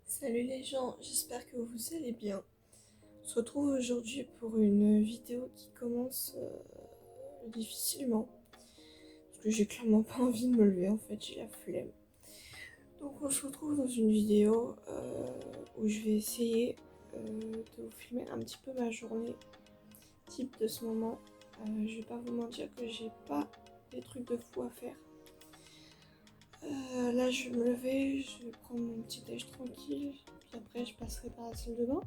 Salut les gens, j'espère que vous allez bien. On se retrouve aujourd'hui pour une vidéo qui commence difficilement. Parce que j'ai clairement pas envie de me lever, en fait, j'ai la flemme. Donc on se retrouve dans une vidéo où je vais essayer de vous filmer un petit peu ma journée type de ce moment. Je vais pas vous mentir que j'ai pas des trucs de fou à faire. Là je vais me lever, je vais prendre mon petit déj tranquille, puis après je passerai par la salle de bain.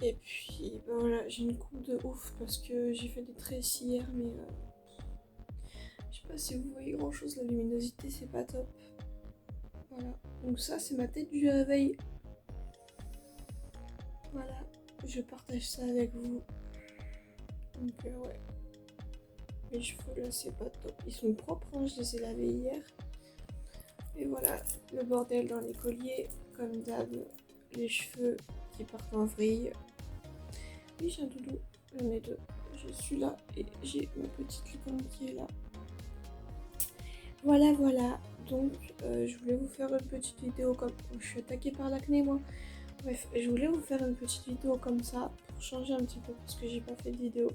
Et puis ben voilà, j'ai une coupe de ouf parce que j'ai fait des tresses hier, mais je sais pas si vous voyez grand chose, la luminosité c'est pas top. Voilà, donc ça c'est ma tête du réveil. Voilà, je partage ça avec vous. Donc ouais, mes cheveux là c'est pas top. Ils sont propres, hein, je les ai lavés hier. Et voilà, le bordel dans les colliers, comme d'hab, les cheveux qui partent en vrille. Oui, j'ai un doudou, j'en ai deux. Je suis là et j'ai ma petite licorne qui est là. Voilà, donc je voulais vous faire une petite vidéo comme... Oh, je suis attaquée par l'acné moi. Bref, je voulais vous faire une petite vidéo comme ça pour changer un petit peu parce que j'ai pas fait de vidéo.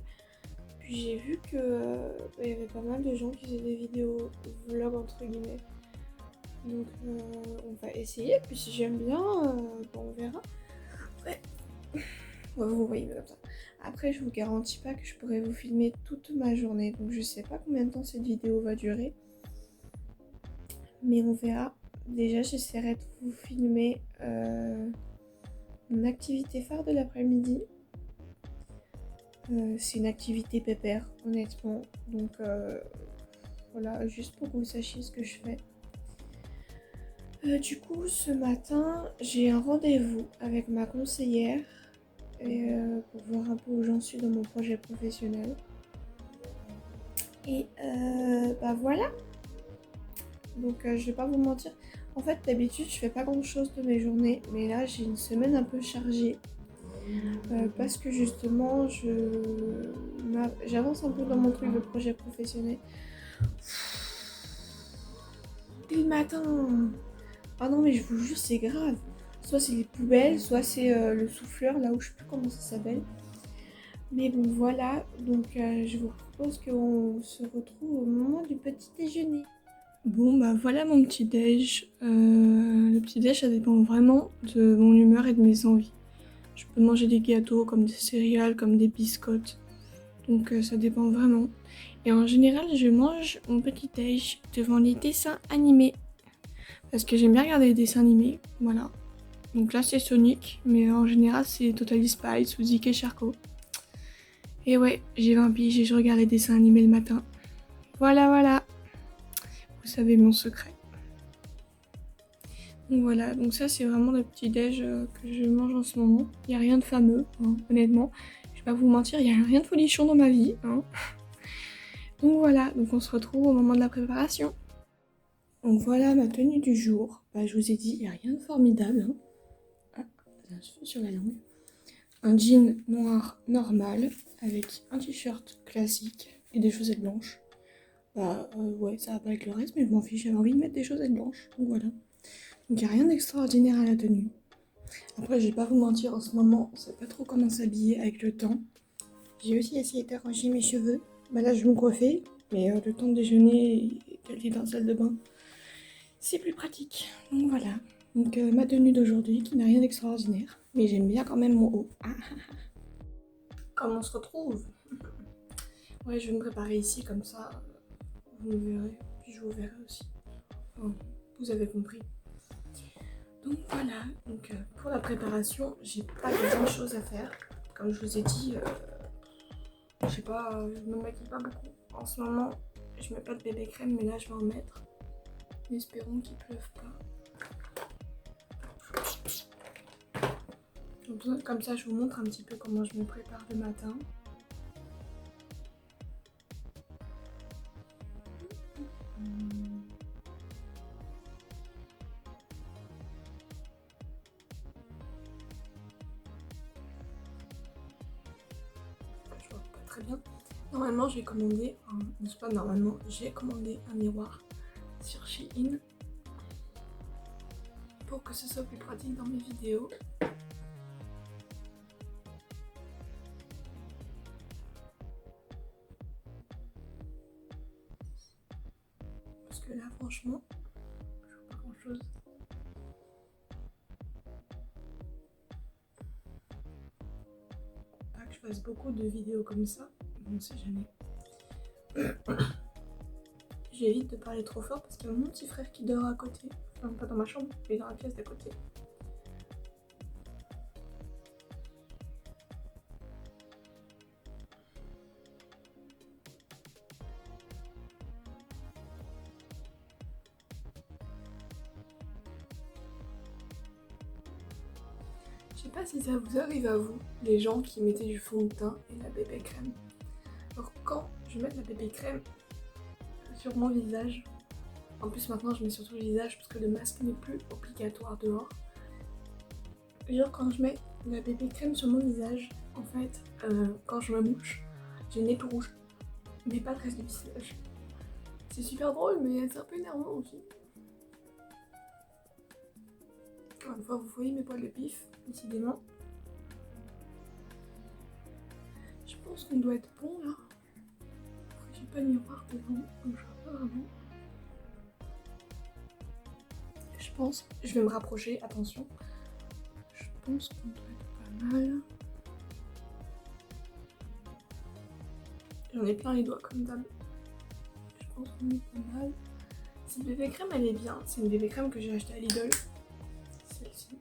Puis j'ai vu que il y avait pas mal de gens qui faisaient des vidéos vlog entre guillemets. Donc on va essayer, puis si j'aime bien, bon, on verra. Ouais. Ouais, vous voyez comme ça. Après, je vous garantis pas que je pourrais vous filmer toute ma journée, donc je sais pas combien de temps cette vidéo va durer. Mais on verra. Déjà, j'essaierai de vous filmer mon activité phare de l'après-midi. C'est une activité pépère, honnêtement. Donc voilà, juste pour que vous sachiez ce que je fais. Du coup, ce matin, j'ai un rendez-vous avec ma conseillère pour voir un peu où j'en suis dans mon projet professionnel. Et bah voilà. Donc je vais pas vous mentir. En fait, d'habitude, je fais pas grand chose de mes journées, mais là, j'ai une semaine un peu chargée. Parce que justement, j'avance un peu dans mon truc de projet professionnel. Dès le matin. Ah non, mais je vous jure, c'est grave. Soit c'est les poubelles, soit c'est le souffleur, là où je sais plus comment ça s'appelle. Mais bon, voilà. Donc, je vous propose qu'on se retrouve au moment du petit déjeuner. Bon, bah voilà mon petit déj. Le petit déj, ça dépend vraiment de mon humeur et de mes envies. Je peux manger des gâteaux, comme des céréales, comme des biscottes. Donc ça dépend vraiment. Et en général, je mange mon petit déj devant les dessins animés. Parce que j'aime bien regarder les dessins animés, voilà. Donc là, c'est Sonic, mais en général, c'est Totally Spies ou Zik et Charco. Et ouais, j'ai 20 piges et je regarde les dessins animés le matin. Voilà. Vous savez mon secret. Donc voilà, donc ça c'est vraiment le petit déj que je mange en ce moment. Il n'y a rien de fameux, hein, honnêtement. Je vais pas vous mentir, il n'y a rien de folichon dans ma vie. Hein. Donc voilà, donc on se retrouve au moment de la préparation. Donc voilà ma tenue du jour. Bah, je vous ai dit, il n'y a rien de formidable. Hein. Ah, j'ai un cheveu sur la langue. Un jean noir normal avec un t-shirt classique et des chaussettes blanches. Bah ouais, ça va pas avec le reste, mais je m'en fiche, j'avais envie de mettre des chaussettes blanches. Donc voilà. Donc il n'y a rien d'extraordinaire à la tenue. Après, je vais pas vous mentir, en ce moment, on sait pas trop comment s'habiller avec le temps. J'ai aussi essayé d'arranger mes cheveux. Bah là, je vais me coiffer, mais le temps de déjeuner et d'aller dans la salle de bain, c'est plus pratique. Donc voilà. Donc ma tenue d'aujourd'hui, qui n'a rien d'extraordinaire, mais j'aime bien quand même mon haut. Comme on se retrouve. Ouais, je vais me préparer ici, comme ça, vous me verrez, puis je vous verrai aussi. Enfin, vous avez compris. Donc voilà, donc pour la préparation, j'ai pas grand chose à faire. Comme je vous ai dit, je sais pas, je me maquille pas beaucoup. En ce moment, je mets pas de bébé crème, mais là je vais en mettre. Espérons qu'il pleuve pas. Donc, comme ça, je vous montre un petit peu comment je me prépare le matin. Je vois pas très bien. Normalement, j'ai commandé, c'est pas normalement, j'ai commandé un miroir sur Shein. pour que ce soit plus pratique dans mes vidéos. Parce que là, franchement, je vois pas grand chose. Pas que je fasse beaucoup de vidéos comme ça, mais on sait jamais. J'évite de parler trop fort parce qu'il y a mon petit frère qui dort à côté. Enfin, pas dans ma chambre, mais dans la pièce d'à côté. Je sais pas si ça vous arrive à vous, les gens qui mettaient du fond de teint et de la bébé crème. Alors quand je mets de la bébé crème sur mon visage, en plus maintenant je mets surtout le visage parce que le masque n'est plus obligatoire dehors. Genre quand je mets de la bébé crème sur mon visage, en fait, quand je me mouche, j'ai le nez tout rouge, mais pas le reste du visage. C'est super drôle mais c'est un peu énervant aussi. Encore une fois, vous voyez mes poils de pif, décidément. Je pense qu'on doit être bon là. Après, j'ai pas de miroir devant, donc je vois pas vraiment. Je pense, je vais me rapprocher, attention. Je pense qu'on doit être pas mal. J'en ai plein les doigts comme d'hab. Je pense qu'on est pas mal. Cette bébé crème elle est bien. C'est une bébé crème que j'ai achetée à Lidl. Celle-ci.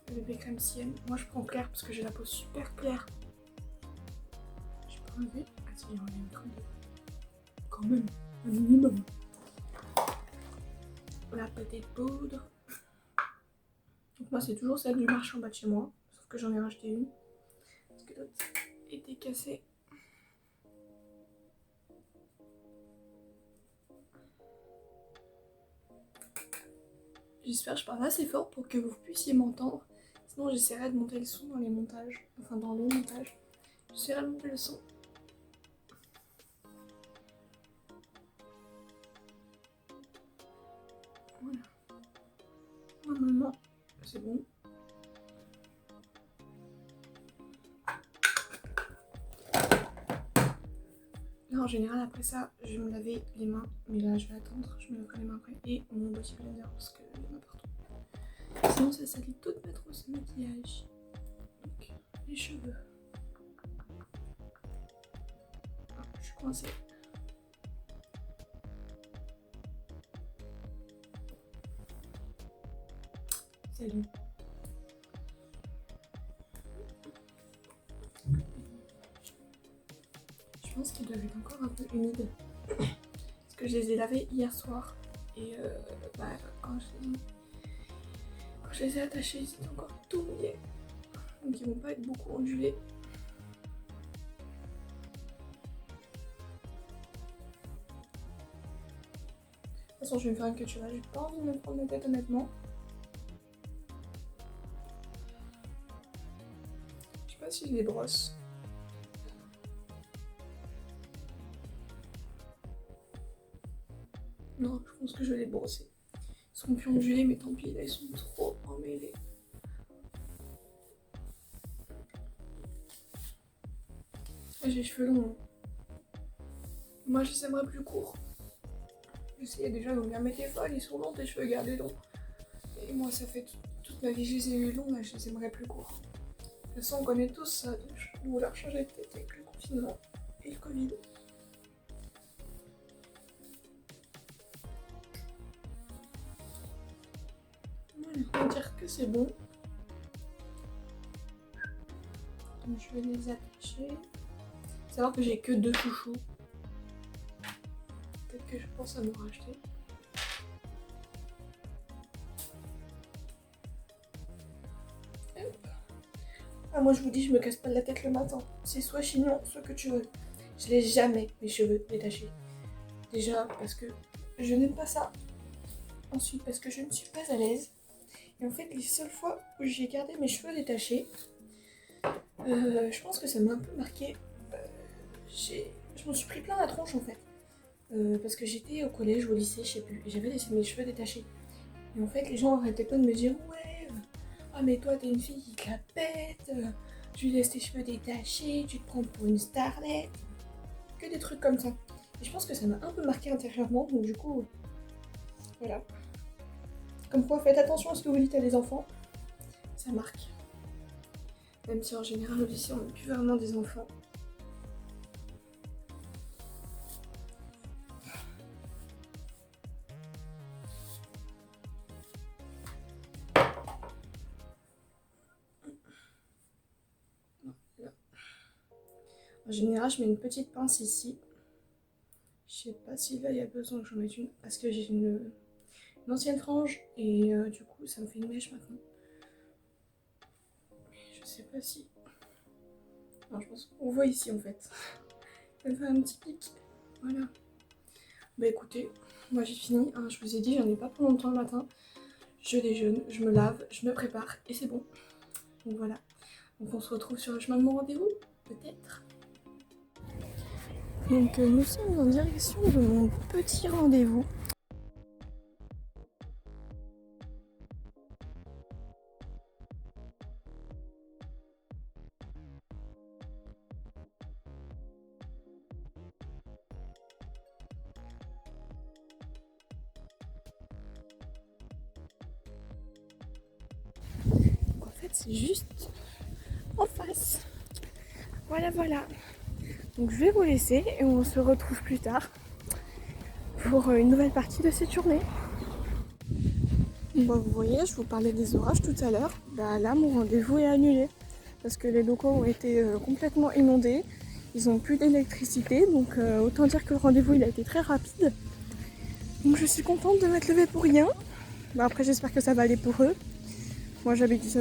La bébé crème Sienne. Moi je prends clair parce que j'ai la peau super claire. Je peux enlever. Ah si, j'ai enlevé une truc. Quand même, un minimum. La petite poudre. Donc moi c'est toujours celle du marché en bas de chez moi. Sauf que j'en ai racheté une. Parce que l'autre était cassée. J'espère que je parle assez fort pour que vous puissiez m'entendre. Sinon j'essaierai de monter le son dans les montages. Enfin dans le montage. J'essaierai de monter le son. Voilà. Normalement, c'est bon. Là en général après ça, je vais me laver les mains. Mais là je vais attendre, je me laverai les mains après. Et mon body blender parce qu'il y en a partout. Sinon ça salit toute ma trousse de maquillage. Donc les cheveux. Ah, je suis coincée. Salut. Je pense qu'ils doivent être encore un peu humides. Parce que je les ai lavés hier soir. Et quand je les ai attachés, ils étaient encore tout mouillés. Donc ils vont pas être beaucoup ondulés. De toute façon, je vais me faire une queue là. J'ai pas envie de me prendre la tête honnêtement. Je sais pas si je les brosse. Non, je pense que je vais les brosser. Ils seront plus ondulés, mais tant pis, là ils sont trop emmêlés. J'ai les cheveux longs. Moi, je les aimerais plus courts. J'essayais déjà de me dire, mais t'es folle, ils sont longs, tes cheveux, gardez longs. Et moi, ça fait toute ma vie que je les ai eu longs, là, je les aimerais plus courts. De toute façon, on connaît tous ça, de vouloir changer de tête avec le confinement et le Covid. Voilà, on va dire que c'est bon. Donc, je vais les attacher. Faut savoir que j'ai que 2 chouchous. Peut-être que je pense à me racheter. Ah, moi je vous dis, je me casse pas la tête le matin. C'est soit chignon, soit que tu veux. Je laisse jamais mes cheveux détachés. Déjà parce que je n'aime pas ça. Ensuite parce que je ne suis pas à l'aise. Et en fait, les seules fois où j'ai gardé mes cheveux détachés, je pense que ça m'a un peu marqué. Je m'en suis pris plein la tronche en fait. Parce que j'étais au collège ou au lycée, je sais plus. Et j'avais laissé mes cheveux détachés. Et en fait, les gens arrêtaient pas de me dire ouais, ah mais toi t'es une fille qui te la pète, tu laisses tes cheveux détachés, tu te prends pour une starlette, que des trucs comme ça. Et je pense que ça m'a un peu marqué intérieurement, donc du coup, voilà. Comme quoi, faites attention à ce que vous dites à des enfants, ça marque. Même si en général au lycée on n'est plus vraiment des enfants. En général, je mets une petite pince ici. Je sais pas si là il y a besoin que j'en mette une, parce que j'ai une ancienne frange et du coup ça me fait une mèche maintenant. Je sais pas si. Non, je pense qu'on voit ici en fait. Ça me fait un petit pic. Voilà. Bah écoutez, moi j'ai fini. Hein, je vous ai dit, j'en ai pas pour longtemps le matin. Je déjeune, je me lave, je me prépare et c'est bon. Donc voilà. Donc on se retrouve sur le chemin de mon rendez-vous, peut-être. Donc nous sommes en direction de mon petit rendez-vous. En fait, c'est juste en face. Voilà, voilà. Donc je vais vous laisser et on se retrouve plus tard pour une nouvelle partie de cette journée. Bon, vous voyez, je vous parlais des orages tout à l'heure. Bah, là, mon rendez-vous est annulé parce que les locaux ont été complètement inondés. Ils n'ont plus d'électricité, donc autant dire que le rendez-vous il a été très rapide. Donc je suis contente de m'être levée pour rien. Bah, après, j'espère que ça va aller pour eux. Moi, j'habite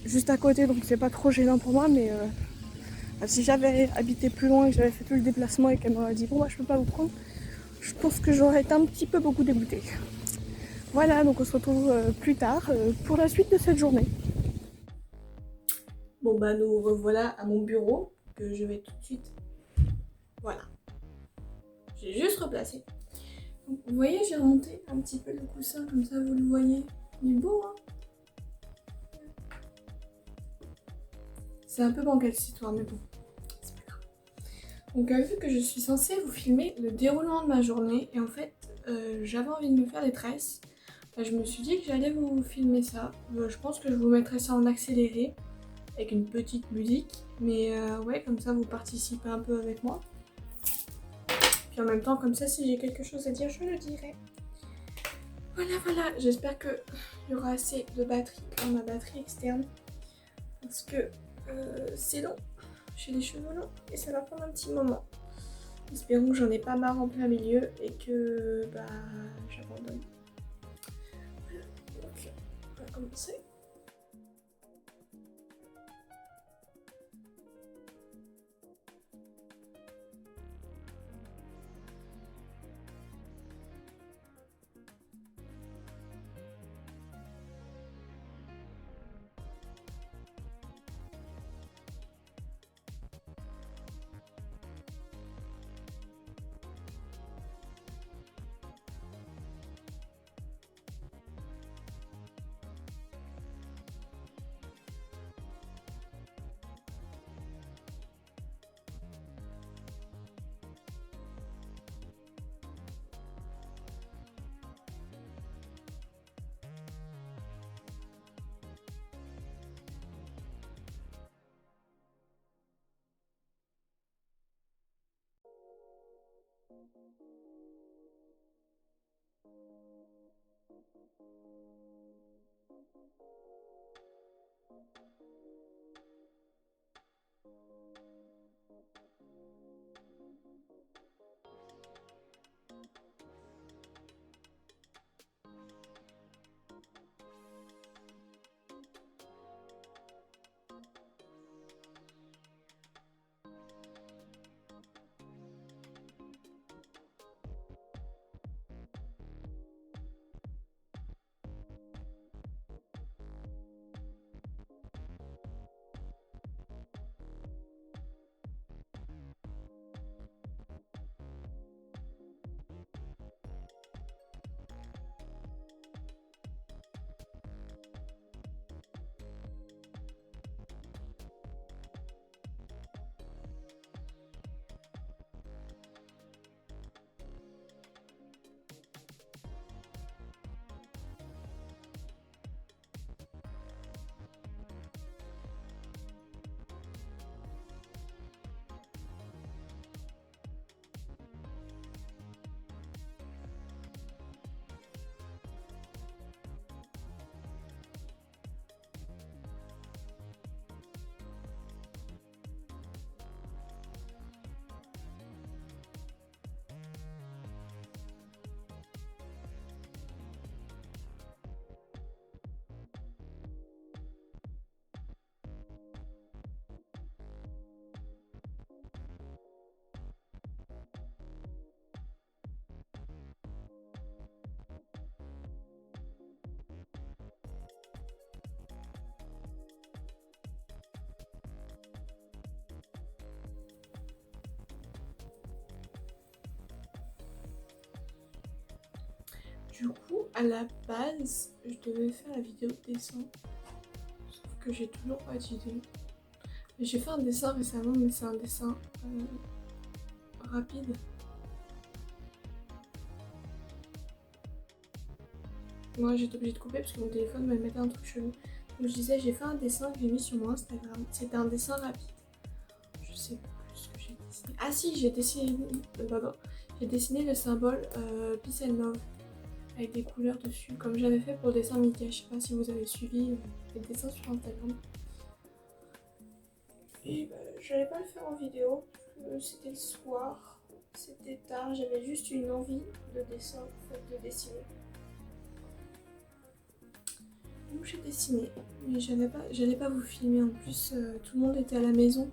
juste à côté, donc c'est pas trop gênant pour moi, mais si j'avais habité plus loin et que j'avais fait tout le déplacement et qu'elle m'aurait dit bon, bah, je peux pas vous prendre, je pense que j'aurais été un petit peu beaucoup dégoûtée. Voilà, donc on se retrouve plus tard pour la suite de cette journée. Bon bah nous revoilà à mon bureau, que je vais tout de suite... Voilà. J'ai juste replacé. Donc, vous voyez, j'ai remonté un petit peu le coussin, comme ça vous le voyez. Il est beau, hein. C'est un peu bancal cette histoire, mais bon, c'est pas grave. Donc vu que je suis censée vous filmer le déroulement de ma journée, et en fait j'avais envie de me faire des tresses, je me suis dit que j'allais vous filmer ça. Je pense que je vous mettrai ça en accéléré, avec une petite musique, mais ouais, comme ça vous participez un peu avec moi. Puis en même temps, comme ça, si j'ai quelque chose à dire, je le dirai. Voilà, voilà, j'espère qu'il y aura assez de batterie dans ma batterie externe, parce que c'est long, j'ai les cheveux longs et ça va prendre un petit moment. Espérons que j'en ai pas marre en plein milieu et que bah j'abandonne. Voilà, donc on va commencer. Du coup, à la base, je devais faire la vidéo de dessin. Sauf que j'ai toujours pas d'idée. J'ai fait un dessin récemment, mais c'est un dessin rapide. Moi, j'étais obligée de couper parce que mon téléphone me mettait un truc chelou. Donc je disais, j'ai fait un dessin que j'ai mis sur mon Instagram. C'était un dessin rapide. Je sais plus ce que j'ai dessiné. Ah si, j'ai dessiné... J'ai dessiné le symbole Peace and Love avec des couleurs dessus, comme j'avais fait pour le dessin Mickey. Je sais pas si vous avez suivi les dessins sur Instagram. Et bah, j'allais pas le faire en vidéo, c'était le soir, c'était tard, j'avais juste une envie de dessin, en fait, de dessiner. Donc j'ai dessiné, mais j'allais pas vous filmer, en plus tout le monde était à la maison.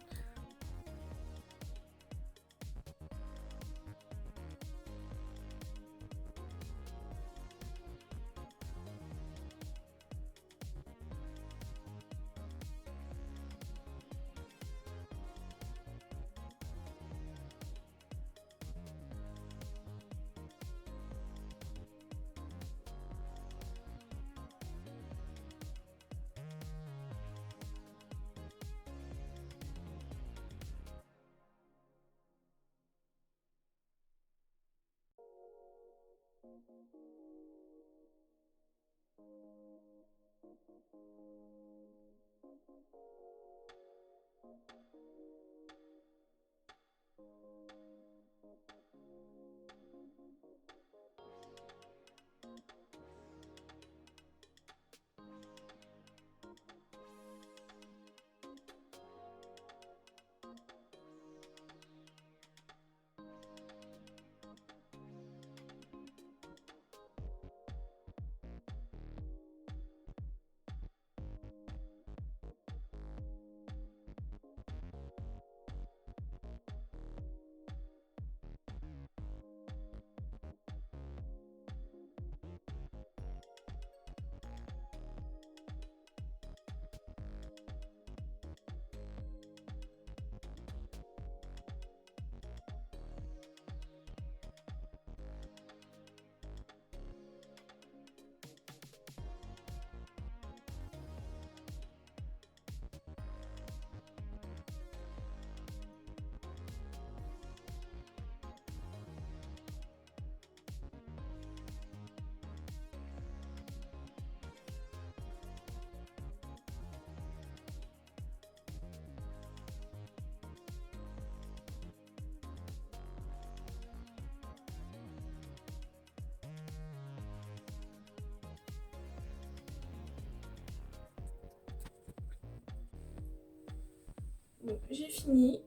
Bon, j'ai fini.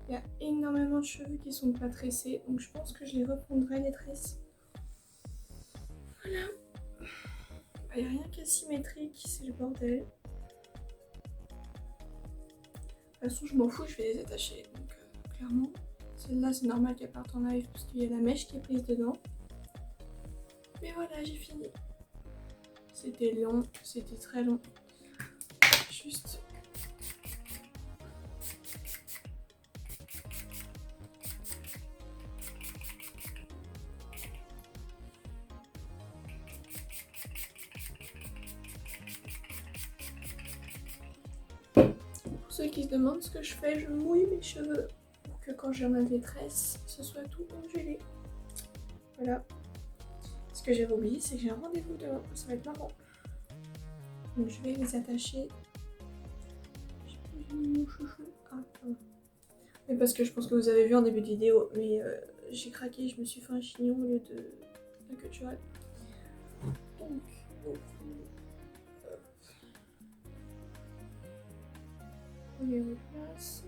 Il y a énormément de cheveux qui sont pas tressés, donc je pense que je les reprendrai les tresses. Voilà. Il n'y a rien qui est symétrique, c'est le bordel. De toute façon, je m'en fous, je vais les attacher. Donc, clairement, celle-là, c'est normal qu'elle parte en live parce qu'il y a la mèche qui est prise dedans. Mais voilà, j'ai fini. C'était long, c'était très long. Juste... Pour ceux qui se demandent ce que je fais, je mouille mes cheveux pour que quand j'enlève les tresses, ce soit tout ondulé. Voilà. Ce que j'avais oublié, c'est que j'ai un rendez-vous demain, ça va être marrant. Donc je vais les attacher. J'ai mis mon chouchou. Ah, pardon. Mais parce que je pense que vous avez vu en début de vidéo, mais j'ai craqué, je me suis fait un chignon au lieu de la queue de cheval. Donc, on les replace.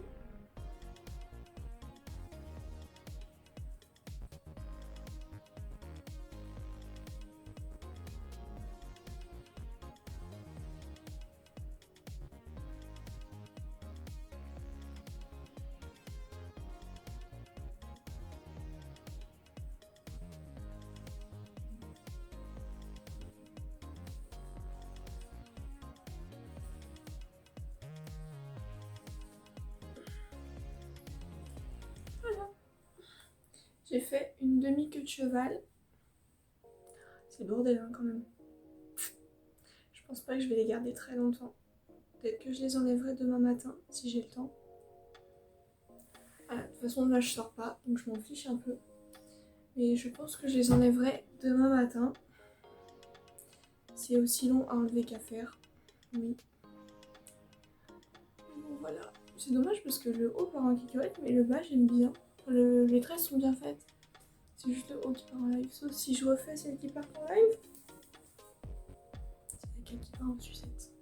J'ai fait une demi-queue de cheval. C'est le bordel hein, quand même. Je pense pas que je vais les garder très longtemps. Peut-être que je les enlèverai demain matin si j'ai le temps. Voilà, de toute façon là je sors pas donc je m'en fiche un peu. Mais je pense que je les enlèverai demain matin. C'est aussi long à enlever qu'à faire. Oui. Bon, voilà. C'est dommage parce que le haut part en cacahuète mais le bas j'aime bien. Les tresses sont bien faites. C'est juste le haut qui part en live. Sauf si je refais celle qui part en live. C'est laquelle qui part en sucette?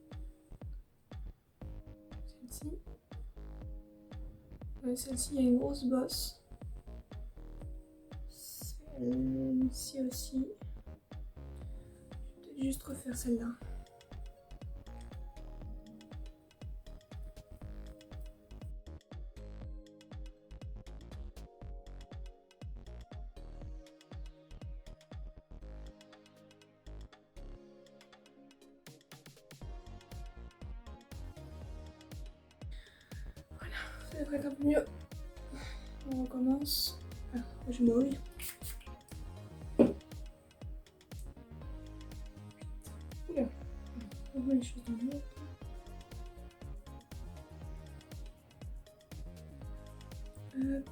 Celle-ci. Ouais, celle-ci, il y a une grosse bosse. Celle-ci aussi. Je vais peut-être juste refaire celle-là. Voilà, ça devrait être un peu mieux. On recommence. Ah, je mouille. Oula, on voit les choses dans l'autre. Hop,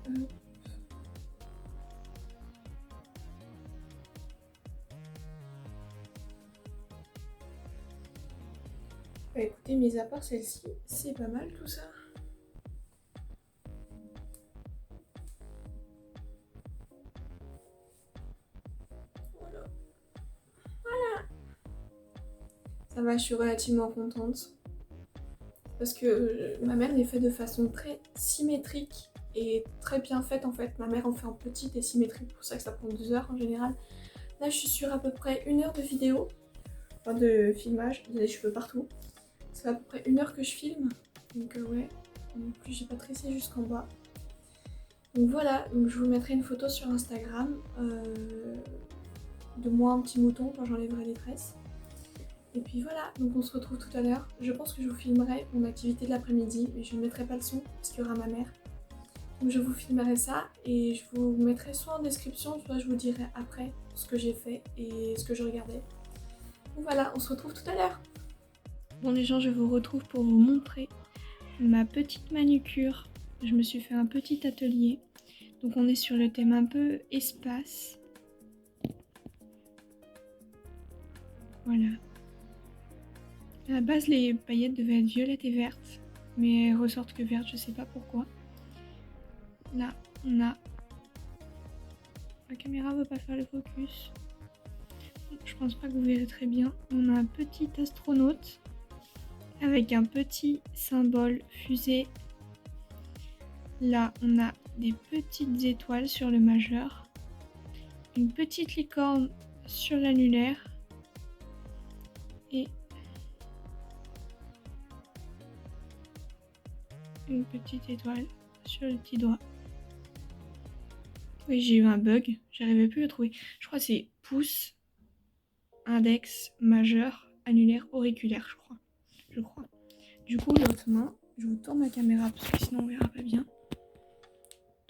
hop. Bah écoutez, mis à part celle-ci, c'est pas mal tout ça. Voilà. Voilà. Ça va, je suis relativement contente. Parce que ma mère les fait de façon très symétrique et très bien faite en fait. Ma mère en fait en petite et symétrique, pour ça que ça prend 2 heures en général. Là je suis sur à peu près 1 heure de vidéo, enfin de filmage, il y a des cheveux partout. C'est à peu près 1 heure que je filme, donc ouais. En plus j'ai pas tressé jusqu'en bas. Donc voilà, donc je vous mettrai une photo sur Instagram de moi en petit mouton quand j'enlèverai les tresses. Et puis voilà, donc on se retrouve tout à l'heure. Je pense que je vous filmerai mon activité de l'après-midi, mais je ne mettrai pas le son parce qu'il y aura ma mère. Donc je vous filmerai ça et je vous mettrai soit en description, soit je vous dirai après ce que j'ai fait et ce que je regardais. Donc voilà, on se retrouve tout à l'heure. Bon les gens, je vous retrouve pour vous montrer ma petite manucure. Je me suis fait un petit atelier. Donc on est sur le thème un peu espace. Voilà. À la base, les paillettes devaient être violettes et vertes, mais elles ressortent que vertes, je sais pas pourquoi. Là, on a... La caméra veut pas faire le focus. Je pense pas que vous verrez très bien. On a un petit astronaute avec un petit symbole fusée. Là, on a des petites étoiles sur le majeur. Une petite licorne sur l'annulaire. Et une petite étoile sur le petit doigt. Oui, j'ai eu un bug, j'arrivais plus à le trouver. Je crois que c'est pouce, index, majeur, annulaire, auriculaire, je crois. Du coup, l'autre main, je vous tourne ma caméra parce que sinon on verra pas bien.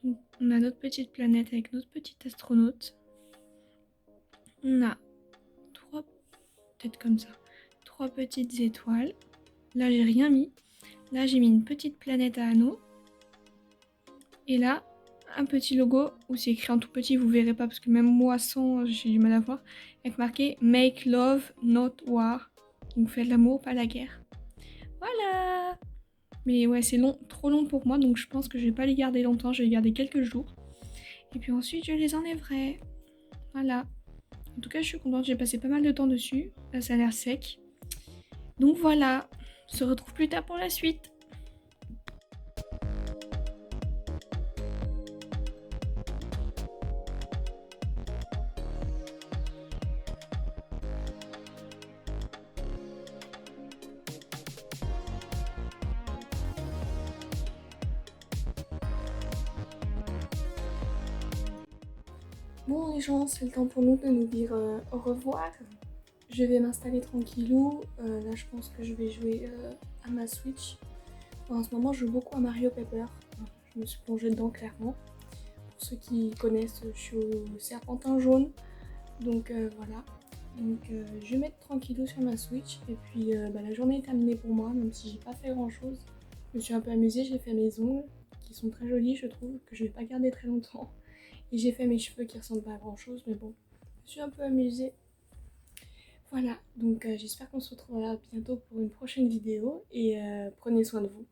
Donc, on a notre petite planète avec notre petit astronaute. On a peut-être comme ça, 3 petites étoiles. Là, j'ai rien mis. Là, j'ai mis une petite planète à anneaux. Et là, un petit logo où c'est écrit en tout petit, vous verrez pas parce que même moi sans, j'ai du mal à voir, avec marqué Make Love Not War. Donc faites l'amour, pas la guerre. Voilà. Mais ouais, c'est long, trop long pour moi, donc je pense que je vais pas les garder longtemps, je vais les garder quelques jours. Et puis ensuite, je les enlèverai. Voilà. En tout cas, je suis contente, j'ai passé pas mal de temps dessus. Là, ça a l'air sec. Donc voilà, on se retrouve plus tard pour la suite. Bon les gens, c'est le temps pour nous de nous dire au revoir. Je vais m'installer tranquillou. Là je pense que je vais jouer à ma Switch. Enfin, en ce moment je joue beaucoup à Mario Paper. Je me suis plongée dedans clairement. Pour ceux qui connaissent, je suis au serpentin jaune. Donc voilà. Donc je vais mettre tranquillou sur ma Switch et puis la journée est terminée pour moi, même si j'ai pas fait grand chose. Je me suis un peu amusée, j'ai fait mes ongles qui sont très jolis je trouve, que je vais pas garder très longtemps. Et j'ai fait mes cheveux qui ressemblent pas à grand chose, mais bon, je me suis un peu amusée. Voilà, donc j'espère qu'on se retrouvera bientôt pour une prochaine vidéo et prenez soin de vous.